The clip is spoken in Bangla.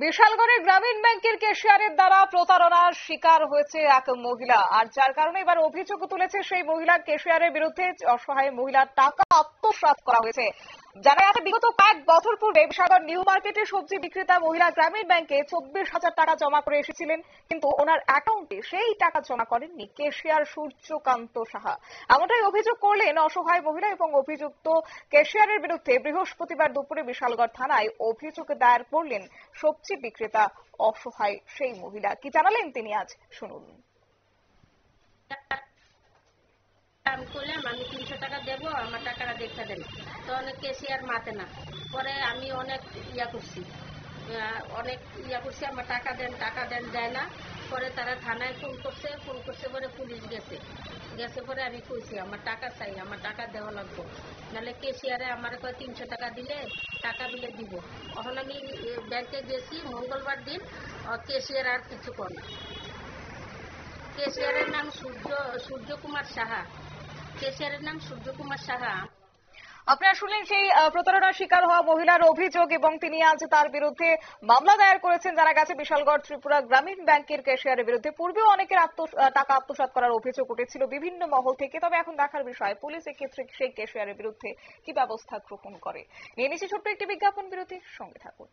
বিশালগড়ের গ্রামীণ ব্যাংকের ক্যাশিয়ারের দ্বারা প্রতারণার শিকার হয়েছে এক মহিলা, আর যার কারণে এবার অভিযোগ তুলেছে সেই মহিলা ক্যাশিয়ারের বিরুদ্ধে। অসহায় মহিলার টাকা আত্মসাৎ করা হয়েছে। জানা গেছে বিগত কয়েক বছর পূর্বে বিশালগড় নিউ মার্কেটে সবজি বিক্রেতা মহিলা গ্রামীণ ব্যাংকে 24,000 টাকা জমা করে এসেছিলেন, কিন্তু ওনার অ্যাকাউন্টে সেই টাকা জমা করেননি ক্যাশিয়ার সূর্যকান্ত সাহা। এমনটাই অভিযোগ করলেন অসহায় মহিলা এবং অভিযুক্ত ক্যাশিয়ারের বিরুদ্ধে বৃহস্পতিবার দুপুরে বিশালগড় থানায় অভিযোগ দায়ের করলেন সবজি বিক্রেতা অসহায় সেই মহিলা। কি জানালেন তিনি আজ শুনুন। আমি করলাম, আমি 300 টাকা দেবো, আমার টাকাটা দেখতে দেন। তো অনেক ক্যাশিয়ার মাতে না। পরে আমি অনেক করছি, আমার টাকা দেন দেয় না। পরে তারা থানায় ফোন করছে পরে পুলিশ গেছে পরে আমি কইছি আমার টাকা চাই, আমার টাকা দেওয়া লাগবে, নাহলে ক্যাশিয়ারে আমার 300 টাকা দিলে টাকা দিলে দিব। তখন আমি ব্যাংকে গেছি মঙ্গলবার দিন, ক্যাশিয়ার আর কিছু করে না। ক্যাশিয়ারের নাম সূর্যকুমার সাহা। ক্যাশিয়ারের নাম সূর্যকুমার সাহা। আপনারা শুনলেন সেই প্রতারণার শিকার হওয়া মহিলার অভিযোগ, এবং তিনি আজ তার বিরুদ্ধে মামলা দায়ের করেছেন। জানা গেছে বিশালগড় ত্রিপুরা গ্রামীণ ব্যাংকের ক্যাশিয়ারের বিরুদ্ধে পূর্বেও অনেকের টাকা আত্মসাৎ করার অভিযোগ উঠেছিল বিভিন্ন মহল থেকে। তবে এখন দেখার বিষয় পুলিশ এক্ষেত্রে সেই ক্যাশিয়ারের বিরুদ্ধে কি ব্যবস্থা গ্রহণ করে। নিয়ে নিচ্ছি ছোট্ট একটি বিজ্ঞাপন বিরতির সঙ্গে থাকুন।